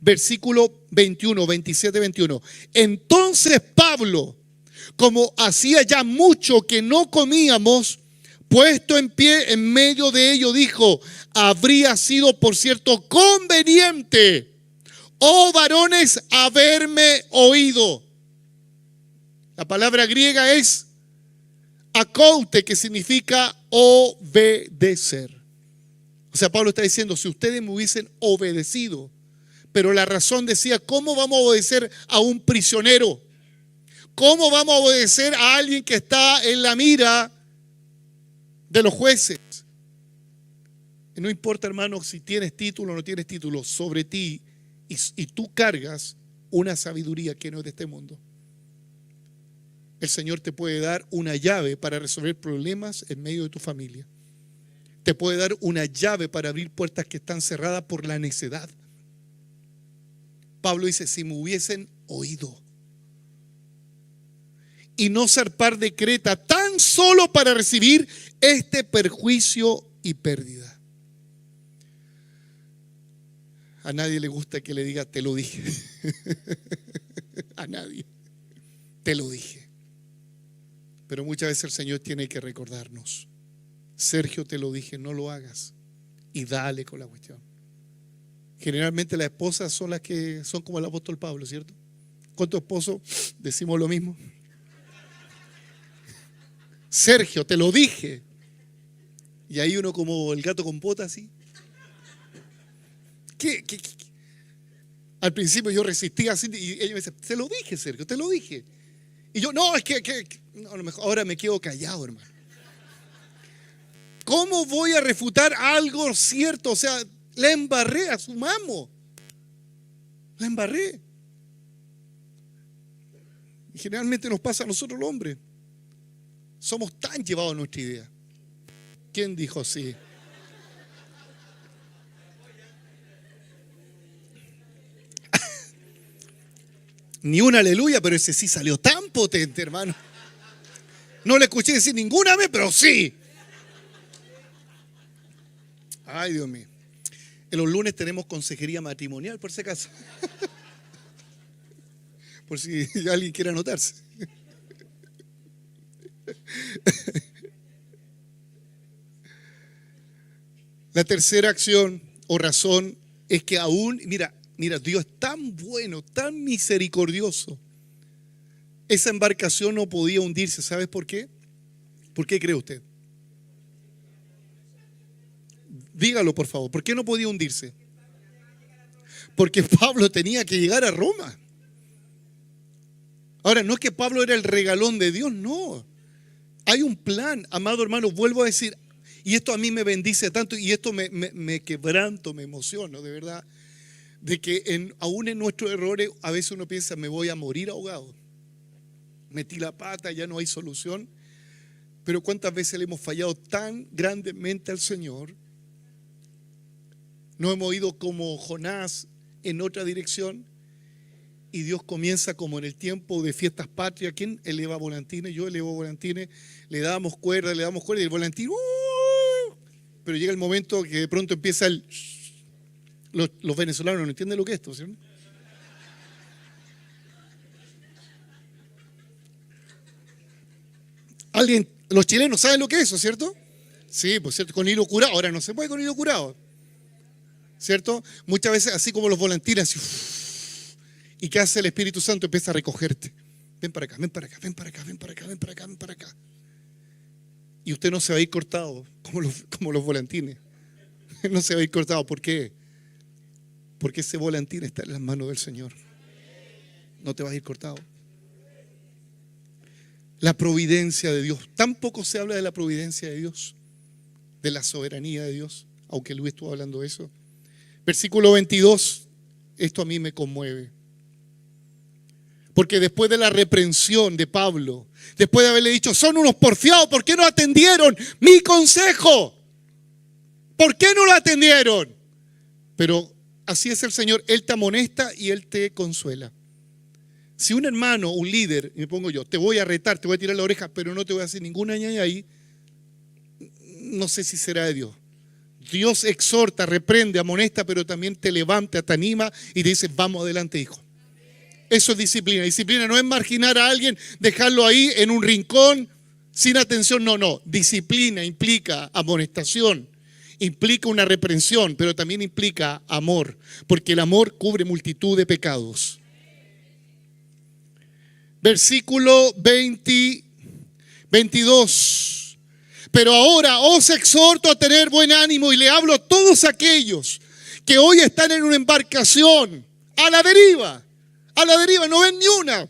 Versículo 21, 27, 21. Entonces Pablo, como hacía ya mucho que no comíamos, puesto en pie en medio de ello, dijo, habría sido por cierto conveniente, oh varones, haberme oído. La palabra griega es akoute, que significa obedecer. O sea, Pablo está diciendo, si ustedes me hubiesen obedecido, pero la razón decía, ¿cómo vamos a obedecer a un prisionero? ¿Cómo vamos a obedecer a alguien que está en la mira de los jueces? Y no importa, hermano, si tienes título o no tienes título, sobre ti y tú cargas una sabiduría que no es de este mundo. El Señor te puede dar una llave para resolver problemas en medio de tu familia. Te puede dar una llave para abrir puertas que están cerradas por la necedad. Pablo dice, si me hubiesen oído y no zarpar de Creta tan solo para recibir este perjuicio y pérdida. A nadie le gusta que le diga, te lo dije. A nadie. Te lo dije. Pero muchas veces el Señor tiene que recordarnos. Sergio, te lo dije, no lo hagas. Y dale con la cuestión. Generalmente las esposas son las que son como el apóstol Pablo, ¿cierto? ¿Cuántos esposos decimos lo mismo? Sergio, te lo dije. Y ahí uno como el gato con pota así. ¿Qué? Al principio yo resistía así y ella me dice, te lo dije, Sergio, te lo dije. Y yo, no, es que no, a lo mejor ahora me quedo callado, hermano. ¿Cómo voy a refutar algo cierto? O sea, la embarré, asumamos. La embarré. Y generalmente nos pasa a nosotros los hombres. Somos tan llevados a nuestra idea. ¿Quién dijo así? Ni un aleluya, pero ese sí salió tan potente, hermano. No le escuché decir ninguna vez, pero sí. Ay, Dios mío. En los lunes tenemos consejería matrimonial, por si acaso. Por si alguien quiere anotarse. La tercera acción o razón es que aún, mira, Dios es tan bueno, tan misericordioso. Esa embarcación no podía hundirse. ¿Sabes por qué? ¿Por qué cree usted? Dígalo, por favor. ¿Por qué no podía hundirse? Porque Pablo tenía que llegar a Roma. Ahora, no es que Pablo era el regalón de Dios, no. Hay un plan, amado hermano, vuelvo a decir, y esto a mí me bendice tanto, y esto me quebranto, me emociono, de verdad, de que aún en nuestros errores, a veces uno piensa, me voy a morir ahogado. Metí la pata, ya no hay solución. Pero cuántas veces le hemos fallado tan grandemente al Señor. No hemos ido como Jonás en otra dirección. Y Dios comienza como en el tiempo de fiestas patrias. ¿Quién eleva volantines? Yo elevo volantines. Le damos cuerda y el volantín. Pero llega el momento que de pronto empieza los venezolanos no entienden lo que es esto, ¿cierto? Los chilenos saben lo que es eso, ¿cierto? Sí, pues cierto, con hilo curado. Ahora no se puede con hilo curado, ¿cierto? Muchas veces, así como los volantines, así, ¿y qué hace el Espíritu Santo? Empieza a recogerte. Ven para acá, ven para acá, ven para acá, ven para acá, ven para acá, ven para acá. Y usted no se va a ir cortado como los volantines. No se va a ir cortado. ¿Por qué? Porque ese volantín está en las manos del Señor. No te vas a ir cortado. La providencia de Dios. Tan poco se habla de la providencia de Dios, de la soberanía de Dios, aunque Luis estuvo hablando de eso. Versículo 22, esto a mí me conmueve. Porque después de la reprensión de Pablo, después de haberle dicho, son unos porfiados, ¿por qué no atendieron mi consejo? ¿Por qué no lo atendieron? Pero así es el Señor, Él te amonesta y Él te consuela. Si un hermano, un líder, y me pongo yo, te voy a retar, te voy a tirar la oreja, pero no te voy a hacer ninguna ñaña ahí, no sé si será de Dios. Dios exhorta, reprende, amonesta, pero también te levanta, te anima y te dice, vamos adelante, hijo. Eso es disciplina. Disciplina no es marginar a alguien, dejarlo ahí en un rincón sin atención. No. Disciplina implica amonestación, implica una reprensión, pero también implica amor, porque el amor cubre multitud de pecados. Versículo 22. Pero ahora os exhorto a tener buen ánimo y le hablo a todos aquellos que hoy están en una embarcación a la deriva, no ven ni una.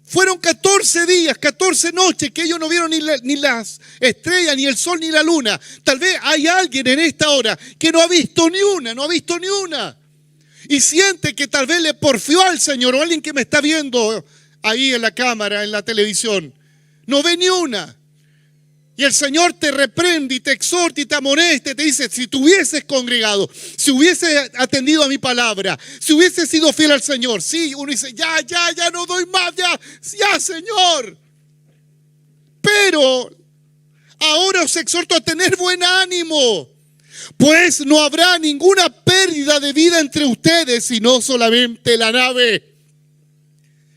Fueron 14 días, 14 noches que ellos no vieron ni las estrellas, ni el sol, ni la luna. Tal vez hay alguien en esta hora que no ha visto ni una. Y siente que tal vez le porfió al Señor, o alguien que me está viendo ahí en la cámara, en la televisión, no ve ni una. Y el Señor te reprende y te exhorta y te amonesta y te dice, si te hubieses congregado, si hubieses atendido a mi palabra, si hubieses sido fiel al Señor. Sí, uno dice, ya no doy más, ya Señor. Pero ahora os exhorto a tener buen ánimo, pues no habrá ninguna pérdida de vida entre ustedes, sino solamente la nave.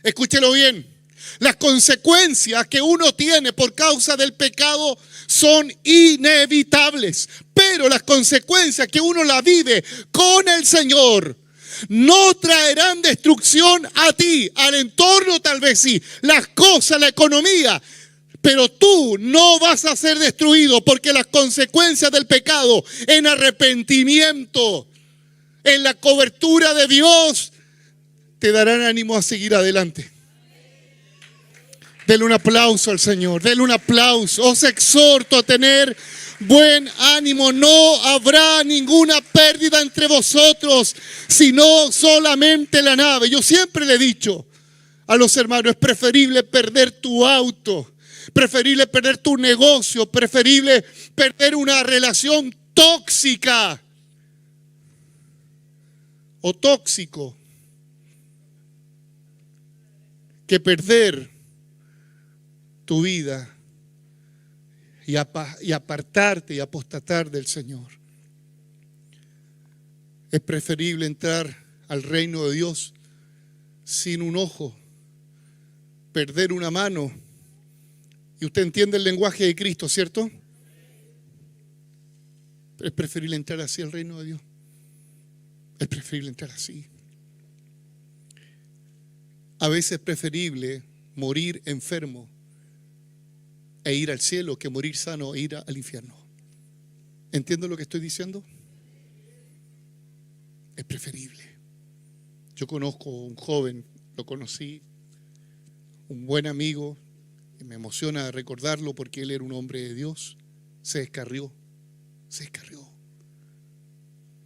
Escúchelo bien. Las consecuencias que uno tiene por causa del pecado son inevitables, pero las consecuencias que uno la vive con el Señor no traerán destrucción a ti, al entorno tal vez sí, las cosas, la economía, pero tú no vas a ser destruido porque las consecuencias del pecado en arrepentimiento, en la cobertura de Dios, te darán ánimo a seguir adelante. Denle un aplauso al Señor, denle un aplauso. Os exhorto a tener buen ánimo, no habrá ninguna pérdida entre vosotros, sino solamente la nave. Yo siempre le he dicho a los hermanos, es preferible perder tu auto, preferible perder tu negocio, preferible perder una relación tóxica o tóxico, que perder tu vida y apartarte y apostatar del Señor. Es preferible entrar al reino de Dios sin un ojo, perder una mano. Y usted entiende el lenguaje de Cristo, ¿cierto? Es preferible entrar así al reino de Dios. Es preferible entrar así. A veces es preferible morir enfermo e ir al cielo que morir sano e ir al infierno. ¿Entiendo lo que estoy diciendo? Es preferible. Yo conozco a un joven, lo conocí, un buen amigo, y me emociona recordarlo porque él era un hombre de Dios. Se descarrió.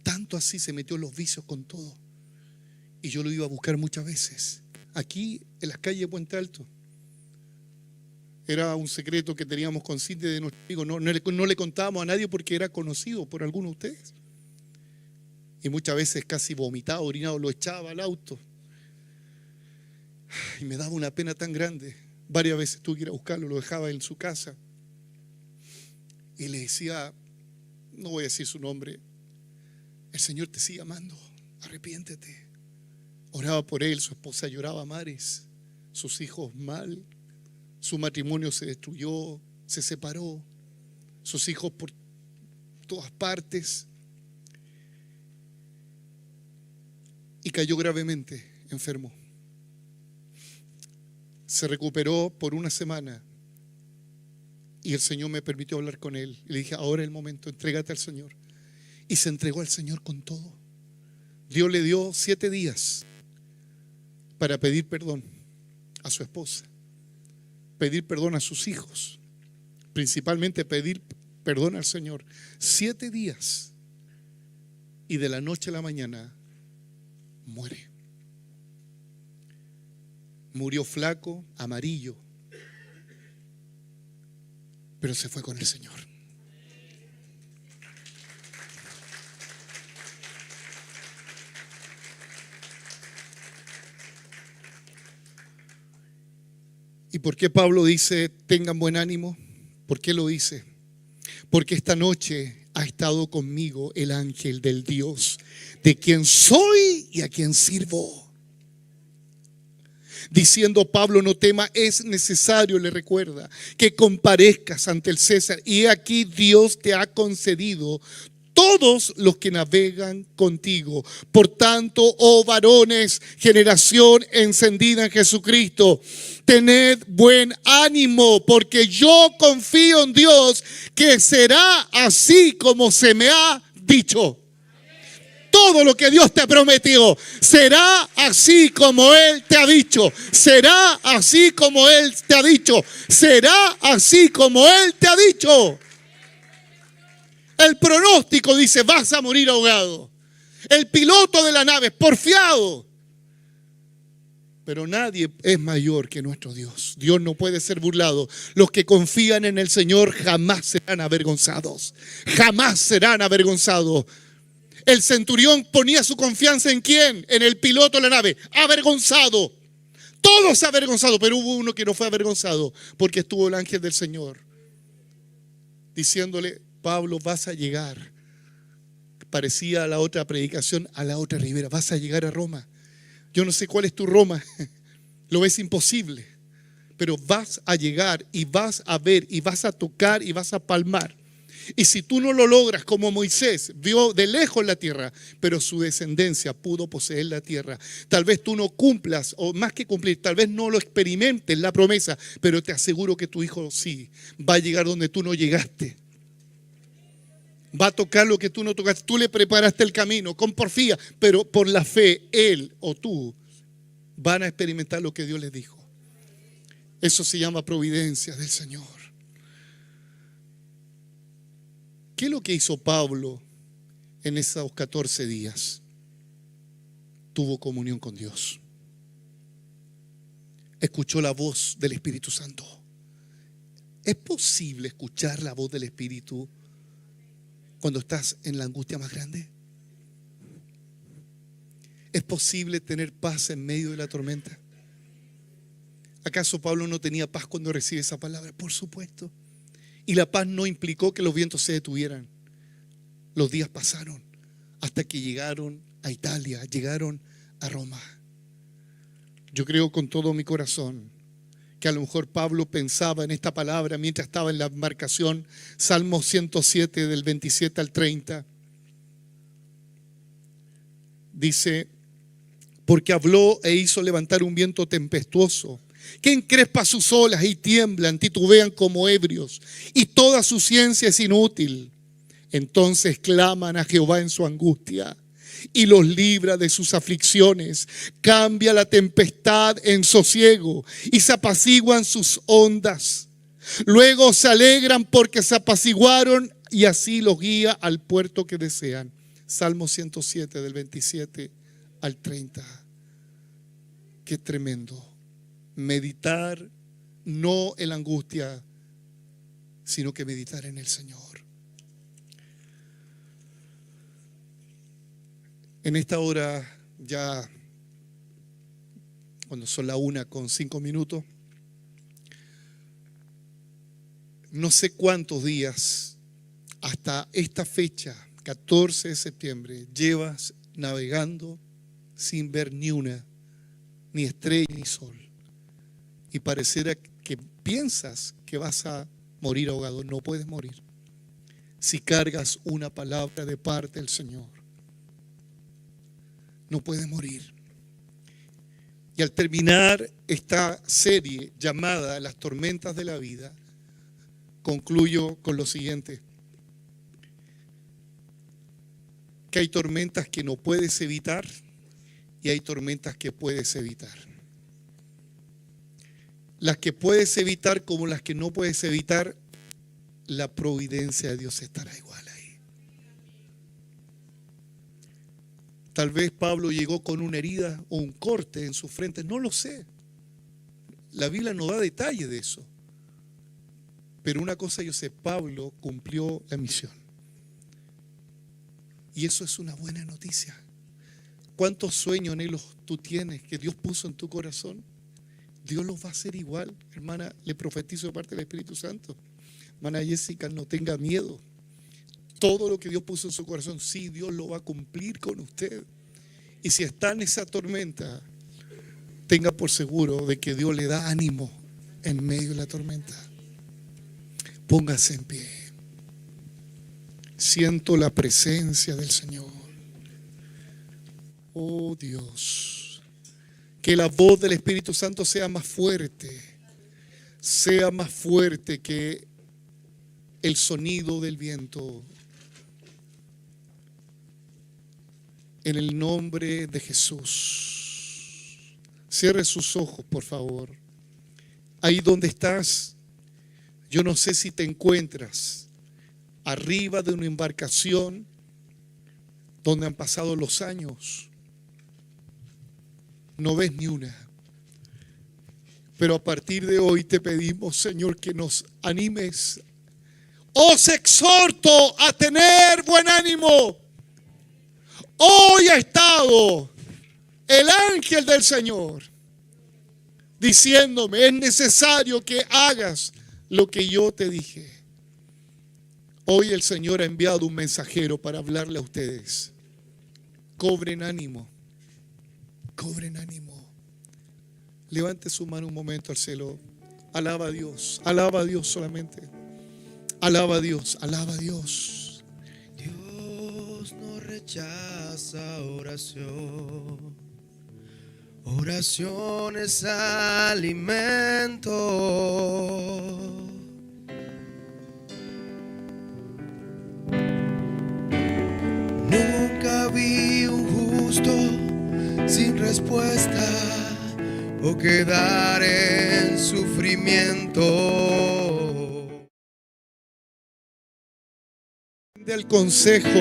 Tanto así se metió en los vicios con todo. Y yo lo iba a buscar muchas veces. Aquí en las calles de Puente Alto. Era un secreto que teníamos consciente de nuestro amigo. No le contábamos a nadie porque era conocido por algunos de ustedes. Y muchas veces casi vomitado, orinado, lo echaba al auto. Y me daba una pena tan grande. Varias veces tuve que ir a buscarlo, lo dejaba en su casa. Y le decía, no voy a decir su nombre, el Señor te sigue amando, arrepiéntete. Oraba por él, su esposa lloraba a mares, sus hijos mal, su matrimonio se destruyó, se separó, sus hijos por todas partes. Y cayó gravemente enfermo. Se recuperó por una semana y el Señor me permitió hablar con él. Y le dije, ahora es el momento, entrégate al Señor. Y se entregó al Señor con todo. Dios le dio 7 días para pedir perdón a su esposa, pedir perdón a sus hijos, principalmente pedir perdón al Señor. 7 días y de la noche a la mañana muere. Murió flaco, amarillo, pero se fue con el Señor. ¿Y por qué Pablo dice tengan buen ánimo? ¿Por qué lo dice? Porque esta noche ha estado conmigo el ángel del Dios, de quien soy y a quien sirvo. Diciendo Pablo, no tema, es necesario, le recuerda, que comparezcas ante el César. Y aquí Dios te ha concedido todos los que navegan contigo. Por tanto, oh varones, generación encendida en Jesucristo, tened buen ánimo, porque yo confío en Dios que será así como se me ha dicho. Todo lo que Dios te prometió será así como Él te ha dicho. Será así como Él te ha dicho. Será así como Él te ha dicho. El pronóstico dice, vas a morir ahogado. El piloto de la nave, porfiado. Pero nadie es mayor que nuestro Dios. Dios no puede ser burlado. Los que confían en el Señor jamás serán avergonzados. Jamás serán avergonzados. El centurión ponía su confianza ¿en quién? En el piloto de la nave. Avergonzado. Todos avergonzados, pero hubo uno que no fue avergonzado porque estuvo el ángel del Señor diciéndole, Pablo, vas a llegar. Parecía a la otra predicación, a la otra ribera. Vas a llegar a Roma. Yo no sé cuál es tu Roma. Lo ves imposible. Pero vas a llegar y vas a ver y vas a tocar y vas a palmar. Y si tú no lo logras, como Moisés vio de lejos la tierra, pero su descendencia pudo poseer la tierra. Tal vez tú no cumplas, o más que cumplir, tal vez no lo experimentes la promesa, pero te aseguro que tu hijo sí va a llegar donde tú no llegaste. Va a tocar lo que tú no tocaste. Tú le preparaste el camino con porfía, pero por la fe, él o tú van a experimentar lo que Dios les dijo. Eso se llama providencia del Señor. ¿Qué es lo que hizo Pablo en esos 14 días? Tuvo comunión con Dios. Escuchó la voz del Espíritu Santo. ¿Es posible escuchar la voz del Espíritu cuando estás en la angustia más grande? ¿Es posible tener paz en medio de la tormenta? ¿Acaso Pablo no tenía paz cuando recibe esa palabra? Por supuesto. Y la paz no implicó que los vientos se detuvieran. Los días pasaron hasta que llegaron a Italia, llegaron a Roma. Yo creo con todo mi corazón que a lo mejor Pablo pensaba en esta palabra mientras estaba en la embarcación. Salmo 107 del 27 al 30. Dice: porque habló e hizo levantar un viento tempestuoso, que encrespa sus olas y tiemblan, titubean como ebrios, y toda su ciencia es inútil. Entonces claman a Jehová en su angustia y los libra de sus aflicciones. Cambia la tempestad en sosiego y se apaciguan sus ondas. Luego se alegran porque se apaciguaron y así los guía al puerto que desean. Salmo 107 del 27 al 30. Qué tremendo. Meditar no en la angustia, sino que meditar en el Señor. En esta hora, ya cuando son la 1:05, no sé cuántos días hasta esta fecha, 14 de septiembre, llevas navegando sin ver ni una, ni estrella ni sol. Y pareciera que piensas que vas a morir ahogado. No puedes morir si cargas una palabra de parte del Señor. No puedes morir. Y al terminar esta serie llamada Las tormentas de la vida, concluyo con lo siguiente: que hay tormentas que no puedes evitar y hay tormentas que puedes evitar. Las que puedes evitar como las que no puedes evitar, la providencia de Dios estará igual ahí. Tal vez Pablo llegó con una herida o un corte en su frente, no lo sé. La Biblia no da detalles de eso. Pero una cosa yo sé: Pablo cumplió la misión. Y eso es una buena noticia. ¿Cuántos sueños, anhelos tú tienes que Dios puso en tu corazón? Dios los va a hacer igual. Hermana, le profetizo de parte del Espíritu Santo. Hermana Jessica, no tenga miedo. Todo lo que Dios puso en su corazón, sí, Dios lo va a cumplir con usted. Y si está en esa tormenta, tenga por seguro de que Dios le da ánimo en medio de la tormenta. Póngase en pie. Siento la presencia del Señor. Oh Dios, que la voz del Espíritu Santo sea más fuerte que el sonido del viento. En el nombre de Jesús. Cierre sus ojos, por favor. Ahí donde estás, yo no sé si te encuentras arriba de una embarcación donde han pasado los años. No ves ni una. Pero a partir de hoy te pedimos, Señor, que nos animes. Os exhorto a tener buen ánimo. Hoy ha estado el ángel del Señor diciéndome: es necesario que hagas lo que yo te dije. Hoy el Señor ha enviado un mensajero para hablarle a ustedes. Cobren ánimo. Cobren ánimo. Levante su mano un momento al cielo. Alaba a Dios. Alaba a Dios solamente. Alaba a Dios. Alaba a Dios. Dios no rechaza oración. Oración es alimento. Nunca vi un justo sin respuesta o quedar en sufrimiento. al consejo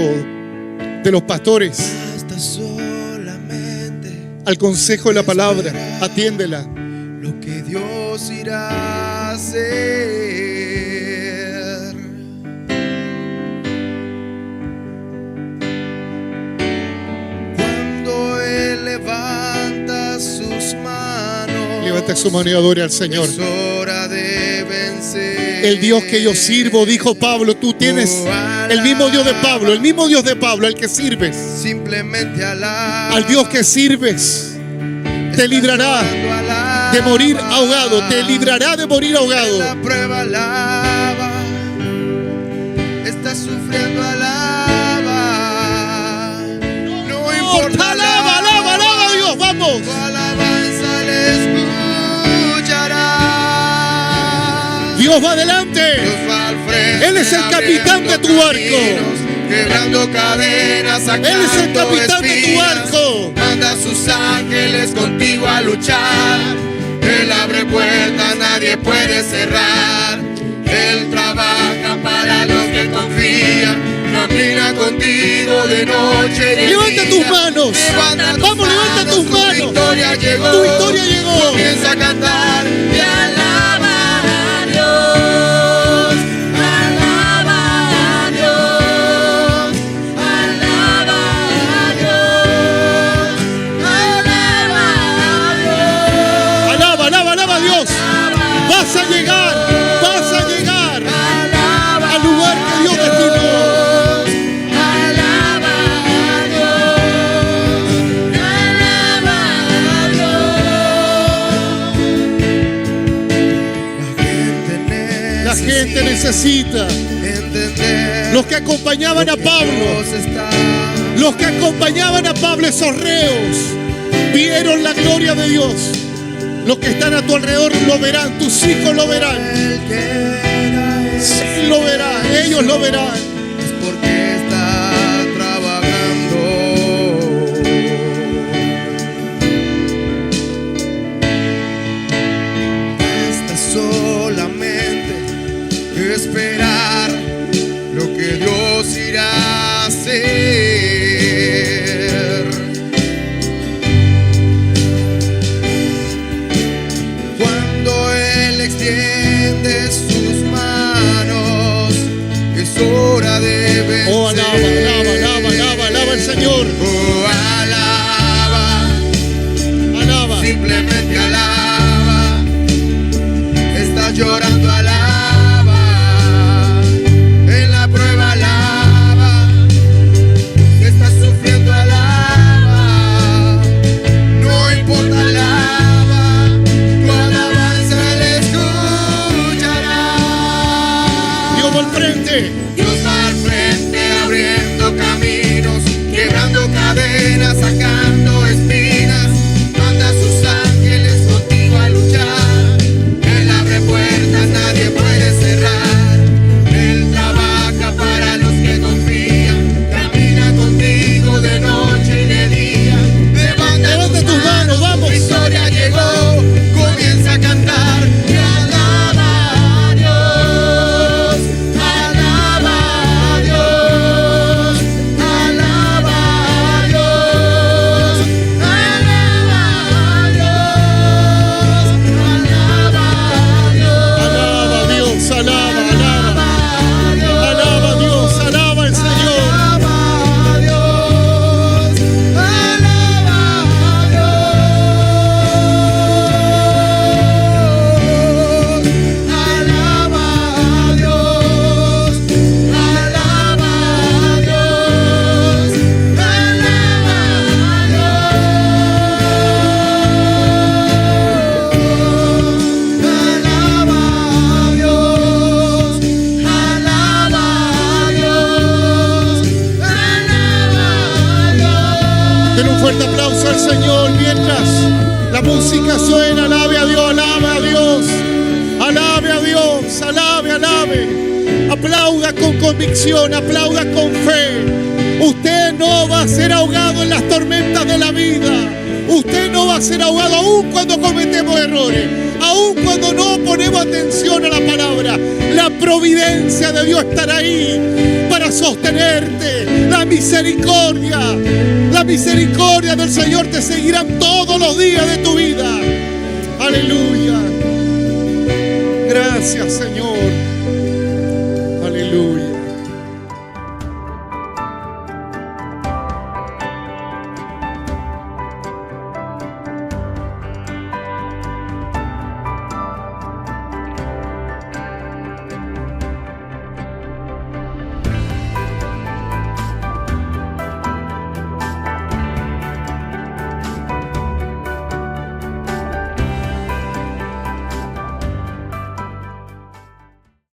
de los pastores, Basta solamente al consejo de la palabra. Atiéndela. lo que Dios irá a hacer. Cuando Él levanta sus manos, Levanta su mano y adore al Señor. es hora de vencer. El Dios que yo sirvo, dijo Pablo, tú tienes el mismo Dios de Pablo, el mismo Dios de Pablo, al que sirves. Simplemente alaba. Al Dios que sirves te librará de morir ahogado, te librará de morir En ahogado. la prueba alaba, está sufriendo alaba. No importa, Alaba, alaba, alaba a Dios, vamos. tu alabanza le escuchará. Dios va adelante. Dios va al frente, Él es el capitán de tu barco. caminos, quebrando cadenas, sacando Él es el capitán de tu espinas. barco. Manda a sus ángeles contigo a luchar. Él abre puertas, nadie puede cerrar. Él trabaja para los que confían. Camina contigo de noche y de Levanta día. tus manos. Levanta tus Vamos, levanta tus Tu manos. victoria llegó. Tu victoria llegó. Comienza a cantar y alaba a Dios. Alaba a Dios. Alaba a Dios. Alaba a Dios. Alaba, alaba, alaba a Dios. Vas a llegar al lugar que Dios destinó. Alaba a Dios. Alaba a Dios. La gente necesita. Entender. Los que acompañaban a Pablo, Dios está. los que acompañaban a Pablo, esos reos, vieron la gloria de Dios. Los que están a tu alrededor lo verán, tus hijos lo verán. El que era Sí, lo verán, ellos lo verán. es porque está trabajando. Basta solamente esperar lo que Dios irá a hacer. Cuando Él extiende sus manos, es hora de vencer. Oh, alaba, alaba, alaba, alaba, alaba al Señor. Oh, alaba, Alaba. simplemente alaba. Estás llorando, alaba. En la prueba alaba. Estás sufriendo, alaba. No importa, alaba. Tu alabanza le escuchará. Dios va al frente. Dios va al frente abriendo caminos, quebrando cadenas, sacando espinas. Manda a sus ángeles contigo a luchar. Él abre puertas, nadie puede cerrar. Él trabaja para los que confían. Camina contigo de noche y de día. Levanta tus manos, vamos. Victoria llegó, comienza a cantar y alaba a Dios. Alaba a Dios. Alaba a Dios. Alaba a Dios. Alaba a Dios. Alaba a Dios, alaba, alaba. Alaba a Dios. Alaba a Dios, alaba al Señor. Alaba a Dios. Alaba a Dios. Alaba a Dios. Alaba a Dios. Alaba a Dios. Alaba a Dios. Alaba a Dios. Alaba a Dios. Den un fuerte aplauso al Señor mientras la música suena. Alabe a Dios, alabe a Dios. Alabe a Dios, alabe, alabe. Aplauda con convicción, aplauda con fe. Usted no va a ser ahogado en las tormentas de la vida. Usted no va a ser ahogado aún cuando cometemos errores, aún cuando no ponemos atención a la palabra. La providencia de Dios estará ahí para sostenerte. La misericordia del Señor te seguirá todos los días de tu vida. Aleluya. Gracias, Señor.